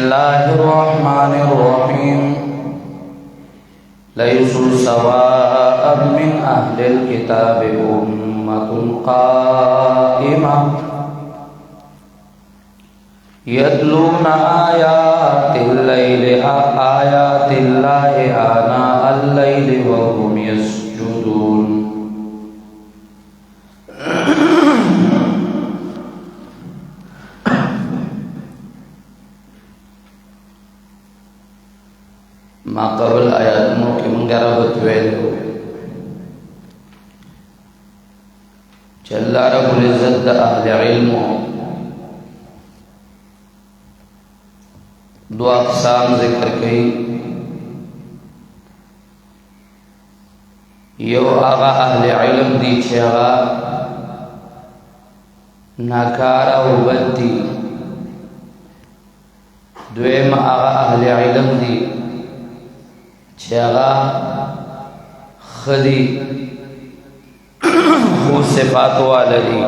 الله الرحمن الرحيم ليسوا سواء من أهل الكتاب أمة قائمة يتلون آيات الله آناء الليل وهم يسجدون ما قبل آیات مو کی منگرہ بتویلو چلا رب العزت دا اہل علمو دو اقسام ذکر کئی یو آغا اہل علم دی چھے آغا ناکارا و بد دی دویم آغا اہل علم دی چھے آغا خدی خود صفات والا دی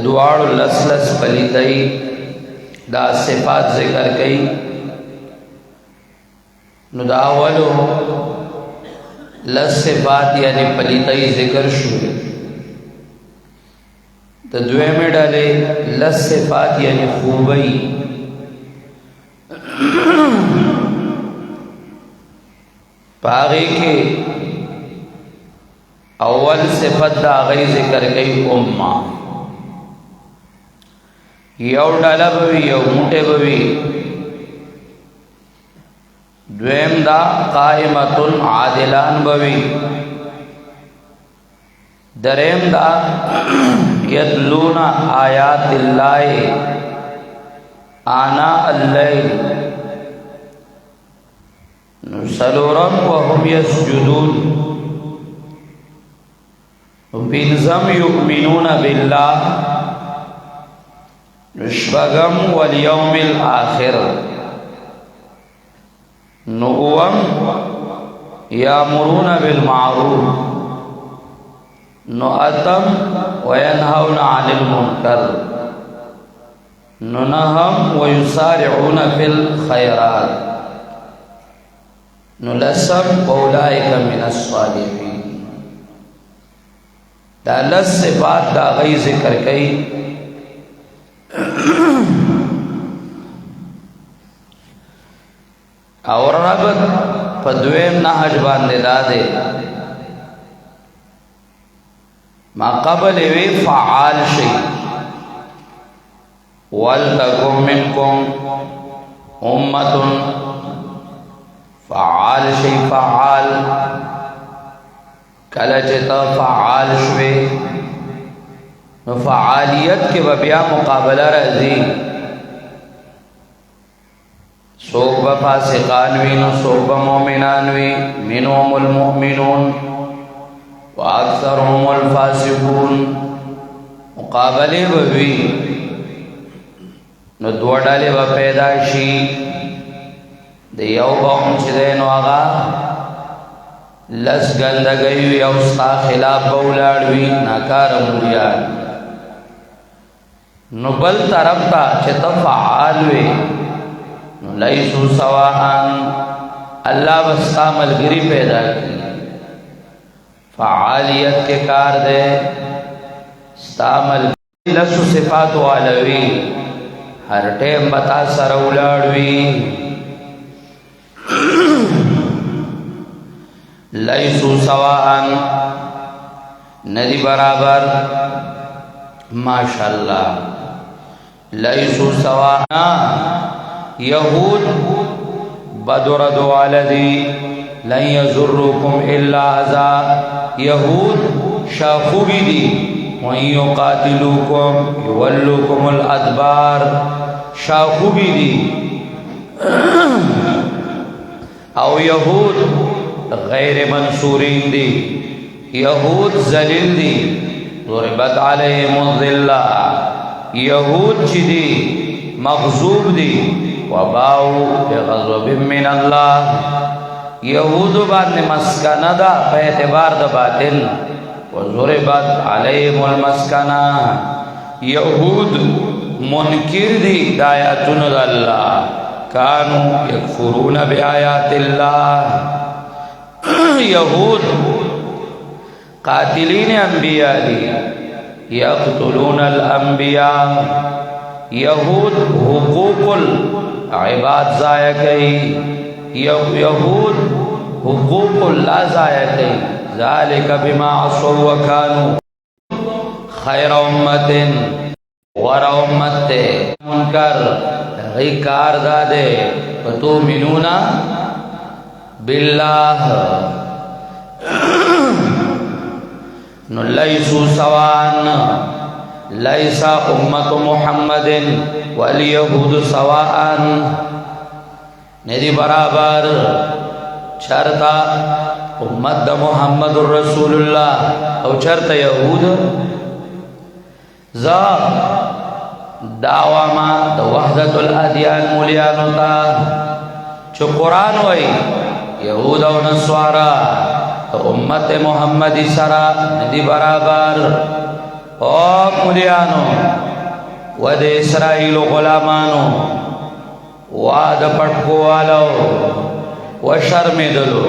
دوار لس پلیتائی دا صفات ذکر کئی نو دا اولو لس صفات یعنی پلیتائی ذکر شو دا دوے میں ڈالے لس صفات یعنی خوبی پاگے کے اول صفت دا غی ذکر کئی امہ یو ڈالا بوی یو موٹے بوی دویم دا قائمت عادلان بوی دریم دا یتلون آیات اللہ آناء اللیل سلورم وهم یسجدون بنظم یؤمنون باللہ شبغم والیوم الآخر نوم یامرون بالمعروف نؤتم وینہون عن المنکر ننہم ویسارعون فی الخیرات نلسم اولئک من الصالحین دا لس صفات دا غی ذکر کئی اور ربط پدویم نحج باندے دادے ما قبل وی فعال شئی وَلْتَكُمْ مِنْكُمْ أُمَّةٌ فعال شئی فعال کلچتا فعال شوی فعالیت کے ببیا مقابلہ رضی سوک بفاسقانوی سوک بمومنانوی منهم المؤمنون واکثرهم الفاسقون مقابلے بوی نو دو ڈالے با پیداشی دیو باون چدے نو آغا لس گندگیو یوستا خلاف بولاڑوی ناکار مولیان نو بل طرف تا چتا فعالوی نو لیسو سواہن اللہ بستا ملگری پیدا کی فعالیت کے کار دے ستا ملگری لسو صفات والوی ہر ٹیم بتا سر اولاڑوی لیسو سواہن ندی برابر ماشاءاللہ لیسو سواہن یہود بدرد والدی لن یزرکم الا ازا یہود شاخوبی دی وَإِن يُقَاتِلُوكُمْ يُوَلُّوكُمُ الْأَدْبَارِ شاخوبی دی او یہود غیر منصورین دی یہود ذلیل دی ضربت علیہم الذلہ یہود چی دی مغضوب دی وباؤ بغضب من اللہ یہود بعد مسکنہ دا پہ اعتبار دا باطن وضربت علیہم المسکنہ یہود منکر دی دایاتون دا اللہ کانو یکفرون بآیات اللہ یہود قاتلین انبیاء دی یقتلون الانبیاء یہود حقوق العباد ضائع کئی یہود حقوق اللہ ضائع کئی ذالک بما عصوا وکانوا خیر امت ور امت منکر غی کار دادے فتؤمنون باللہ لیسوا سوان لیس امت محمد والیہود سواء ندی برابر چرتا امت دا محمد رسول اللہ او چرتا یہود زا دعوی ما دا وحدت الادیان مولیانو تا چو قرآن وی یہود و نسوارا امت محمد سرا ندی برابر او مولیانو و دا اسرائیل غلامانو و دا پٹکو والو و شرم دلو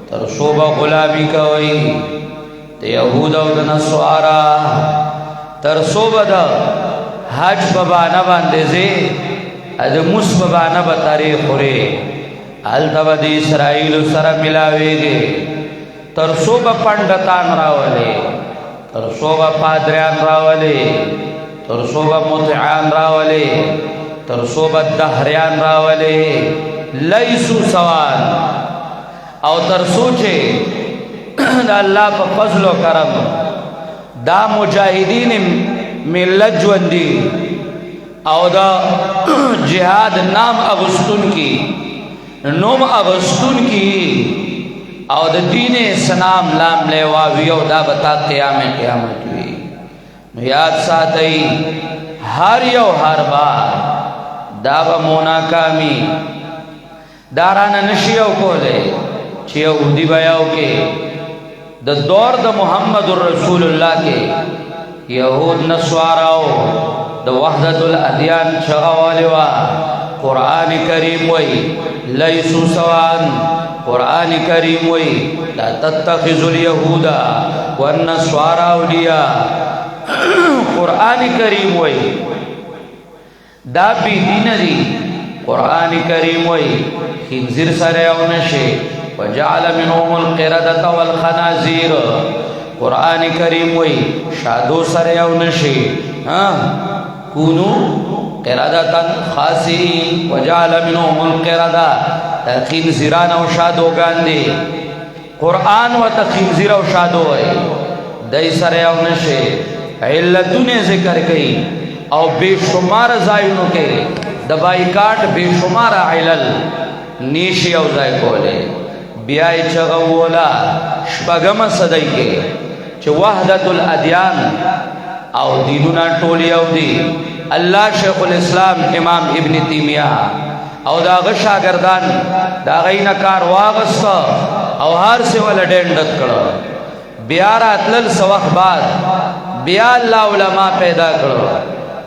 تر صوبہ غلامی کوئی تے یہود و نسوارا تر صوبہ دا حج ببانا باندزے اد مس ببانا بطاری خورے التبا دی اسرائیل سر ملاوے گے تر صوبہ پندتان راولے تر صوبہ پادریان راولے تر صوبہ متعان راولے تر صوبہ دہریان راولے لیسو سوان او تر سوچے دا اللہ پا فضل و کرم دا مجاہدین ملت جوندی او دا جہاد نام اغسطن کی نوم اغسطن کی او دا دین اسلام لام لیواوی او دا بتا قیامت ہوئی یاد ساتھی ہر یو ہر بار دا با مناکامی دارانا نشیو کولے چھے یہودی بیاو کے دا دور دا محمد رسول اللہ کے یہود نسواراو دا وحدت الادیان چغوالوا قرآن کریم وی لیسو سوان قرآن کریم وی لا تتخذوا اليہود والنسوار اولیاء قرآن کریم وی دا بی دین دی قرآن کریم وی خنزیر سریعو نشے وجعل منهم القردة والخنازیر قرآن کریم وی شادو سریعو نشے کونو قردتا خاسرین وجعل منهم القردة خنزیران و شادو گاندے قرآن و تخنزیر و شادو ہے دائی سریعو نشے علتوں نے ذکر کئی او بے شمار زائنوں کے دبائی کاٹ بے شمار علل نیشی او زائی کولے بیائی چغوولا شپگم صدائی کے چھ وحدت الادیان او دینونا ٹولی او دی اللہ شیخ الاسلام امام ابن تیمیہ او دا غشا گردان دا غین کار واغستا او ہر سے والا ڈینڈت کرو بیارات لل سوخ بعد بیا اللہ علماء پیدا کرو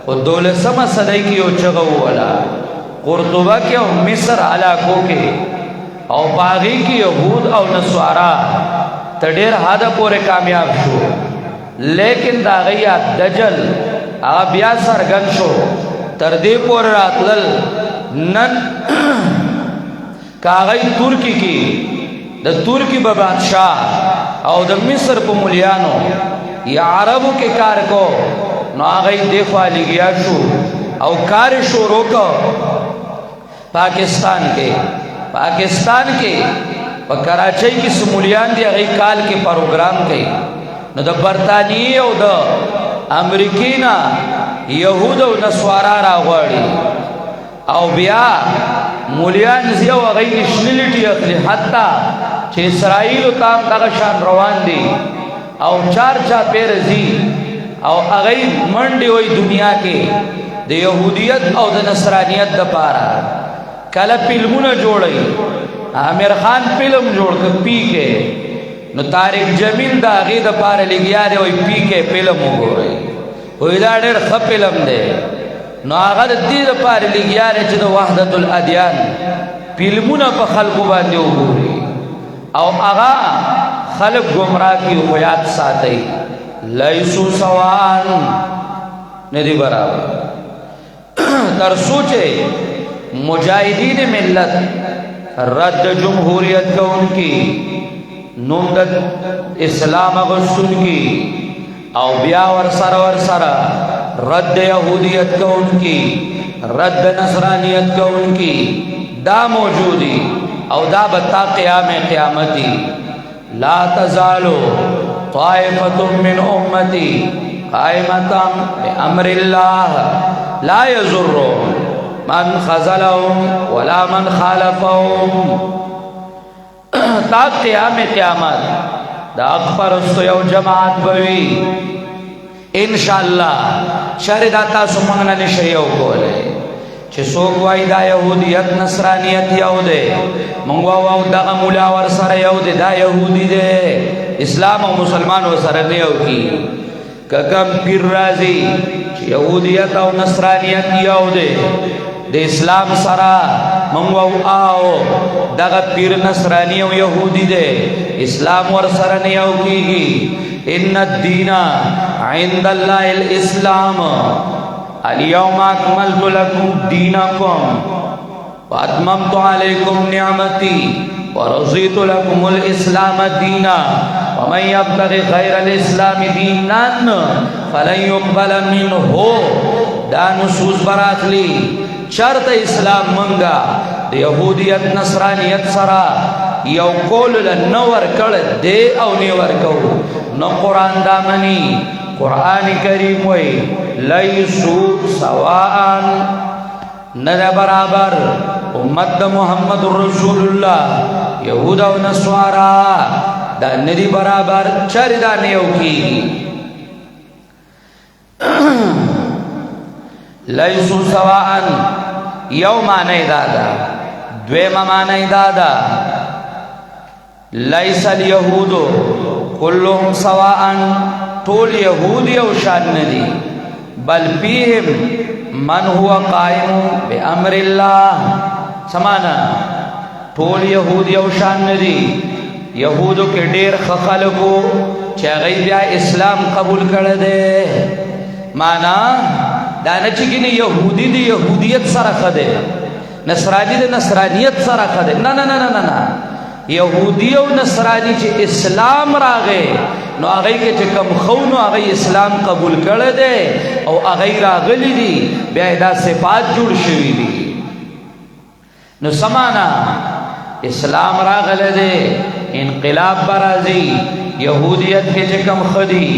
خود دولسم صدائی کی او چغوولا قرطبہ کے او مصر علاقوں کے او باغی کی یہود او نسوارا تڑیر حدا پورے کامیاب شو لیکن دا غیات دجل آبیا سرگن شو تردی پور راتلل نن کاغی ترکی کی دا ترکی ببادشاہ او دا مصر پا ملیانو یا عربو کے کار کو نو آغای دیخوا لگیا شو او کار شروع کو پاکستان کے و کراچی کی سمولیان دی اگئی کال کے پروگرام کے نو دا برطانی او دا امریکینا یہود و نسوارا را غواری او بیا مولیان زیو اگئی نشنلیٹی اقلی حتی چھ اسرائیل و تام دغشان روان دی او چار پیر زی او اگئی منڈی ہوئی دنیا کے دا یہودیت او دا نصرانیت دا پارا کل فلمون جوڑی عامر خان فلم جوڑ کے پی کے نو طارق جمیل دا غي د پاره لګیا دی وای پی کې فلم وګورئ وای دا ډېر ښه فلم دی نو هغه د دې د پاره لګیا دی چې د وحدت الادیان فلمونه په خلکو باندې وګوري او هغه خلق گمراه کی خیات ساتي لیسو سوان ندی برابر در سوچے مجاہدین ملت رد جمہوریت کا ان کی نمدد اسلام غسل کی او بیا ور سرا رد یہودیت کا ان کی رد نصرانیت کا ان کی دا موجودی او دا بتا قیامتی لا تزالو طائفة من امتی قائمتا بأمر اللہ لا يضر من خذلهم ولا من خالفهم تا قیامت دا اکبر استو یو جماعت بوی انشاءاللہ شرداتا سمانگنا نشیو کولے چه سوک وائی دا یہودیت نصرانیت یو دے منگوا واو دا مولا ور سر یو دے دا یہودی دے اسلام و مسلمان و سر نیو کی کم پیر رازی چه یہودیت و نصرانیت یو دے دے اسلام سرا منگوا آو دا پیر نصرانی و یہودی دے اسلام ور سر نیو کی گی ان الدین عند اللہ الاسلام اليوم اکملت لکم دینکم واتممت علیکم نعمتی ورضیت لکم الاسلام دینا ومن یبتغی غیر الاسلام دینا فلن یقبل منه دا نصوص براخلی شرط اسلام منگا دا یہودیت نصرانیت سرا یو قول لنور کڑ دے او نیور کو نو قرآن دامنی قرآن کریم وی لیسو سواءن ندہ برابر امت محمد رسول اللہ یہود و نسوارا دا ندی برابر چر دا نیو کی لیسو سواءن یو معنی دادا دویم معنی دادا لیس الیہود کلهم سواءن طول یہودی او شان ندی بل فیہم من هو قائم بامر اللہ سمانا طول یہودی او شان ندی یہودو کے دیر خخلقو چاگئی بیا اسلام قبول کردے مانا دانا چکینی یہودی دی یہودیت سرخ دے نصرانی دی نصرانیت سرخ دے نا نا نا نا نا یہودی و نصرانی چی اسلام راغے نو آغای کے چکم خونو آغای اسلام قبول کردے او آغای راغلی دی بیائدہ صفات جوڑ شوی دی نو سمانا اسلام راغل دے انقلاب برازی یہودیت کے چکم خدی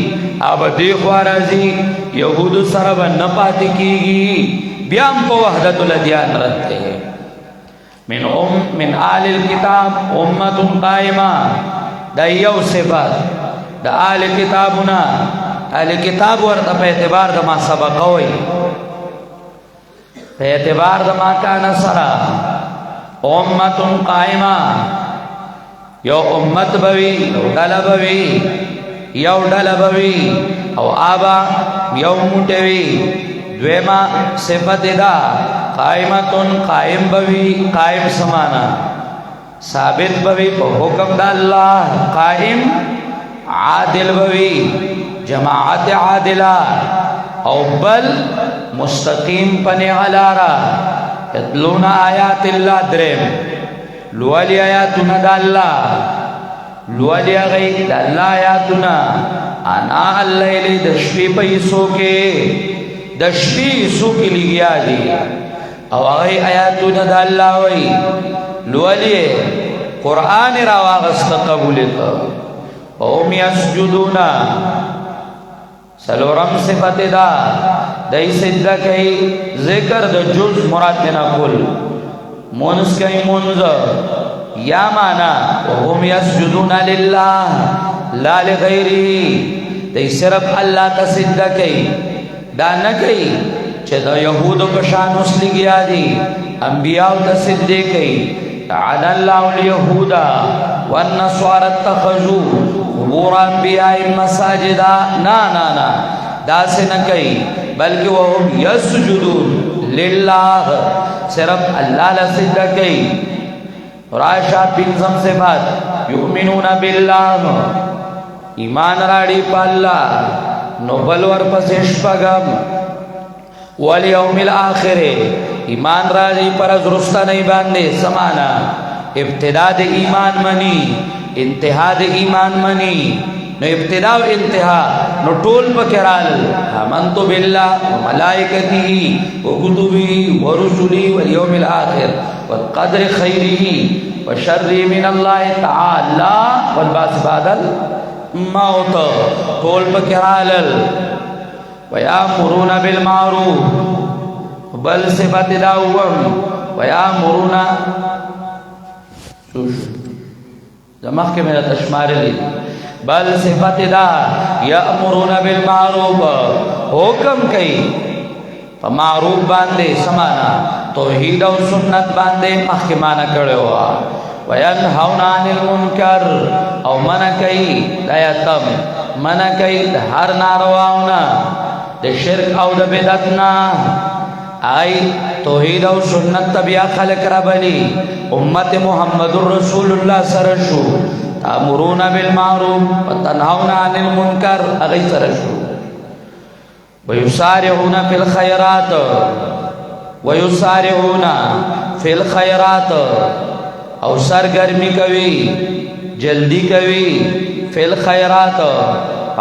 آب دیخوا رازی یہود سرب نپاتی کی گی بیام کو وحدت الادیان رہتے ہیں من آل الكتاب امت قائمہ دا یو صفات دا آل کتابنا آل کتاب ورطا پہ اعتبار دا ما سبقوئی پہ اعتبار دا ما کانا سرا امت قائمہ یو امت بوی یو ڈل بوی او آبا یو موٹوی دویما صفت دا قائمتن قائم بوی قائم سمانا ثابت بوی پا حکم دا اللہ قائم عادل بوی جماعت عادلہ او بل مستقیم پنے علارا یتلون آیات اللہ درم لوالی آیاتنا دا اللہ لوالی غیق دا اللہ آیاتنا آنا اللیلی دشپی پیسو کے دشپی سو کی لگیا دی او آغای آیاتنا دا اللہ وی لولی قرآن رواغست قبولتا اوم یسجدونا سلورم صفت دا دای سجدہ کئی ذکر دا جز مراتنا کل منز کئی منز یا مانا اوم یسجدونا للہ لا لغیری دای صرف اللہ تا سجدہ کئی دا نکئی چه دا یهودو کشان اسلی گیا دی انبیاء تا سجدے کئی عن اللہ الیہودا والنصارى اتخذوا قبور انبیاء مساجدا نا داس نہ کئی بلکہ وہ یسجدون للہ صرف اللہ لسجدہ کئی راشا پنزم سے بات یؤمنون باللہ ایمان راڑی پا اللہ نوبل ورپس اشپگم والیوم الاخر ایمان راڑی پر از رستہ نہیں باندے سمانا ابتداء دے ایمان منی انتہا دے ایمان منی نو ابتداء و انتہا نو طول پکرال آمنتو باللہ و ملائکتی و کتبی و رسولی والیوم الاخر والقدر خیری و شری من اللہ تعالی والباس بعد الموت طول پکرال ویامرون بالمعروف بل صفت داوم ویامرون زمخ کے میرا تشمار لی بل صفت دا یامرون بالمعروف حکم کئی معروف باندے سمانا توحید و سنت باندے محکمانا کڑے ہوا وینہون عن المنکر او منع کئی دایتم منع کئی ہر نارواؤنا دے شرک او دے بدعتنا آئی توحید و سنت تبیا خلق ربلی امت محمد رسول اللہ سرشو تامرون بالمعروف وتنہون عن المنکر اغی سرشو ویسارعون فی الخیرات ویسارعون فی الخیرات او سرگرمی کوي جلدی کوي فی الخیرات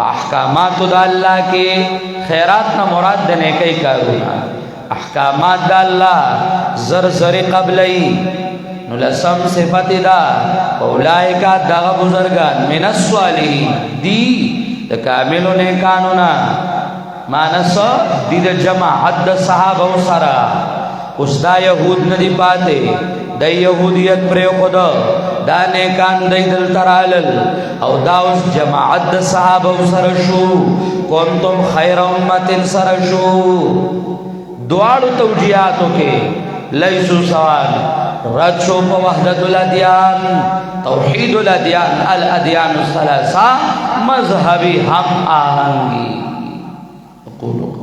احکامات دا اللہ کے خیرات نا مراد دا نیکی کارونا احکامات دا اللہ زر قبلی نلسم صفت دا اولائکا دا بزرگان من الصالحین دی دا کاملو نیکانونا مانسا دی دا جمع حد صحابہ و سرا اس دا یہود ندی پاتے دا یہودیت پریوکو دا نیکان دی دل ترالل او دا اس جماعت دا صحابہ و سرشو کنتم خیر امت سرشو دوارو توجیاتو کے لیسو سوال رد شو پا وحدت الادیان توحید الادیان الادیان الثلاثہ مذہبی ہم آہنگی اقولو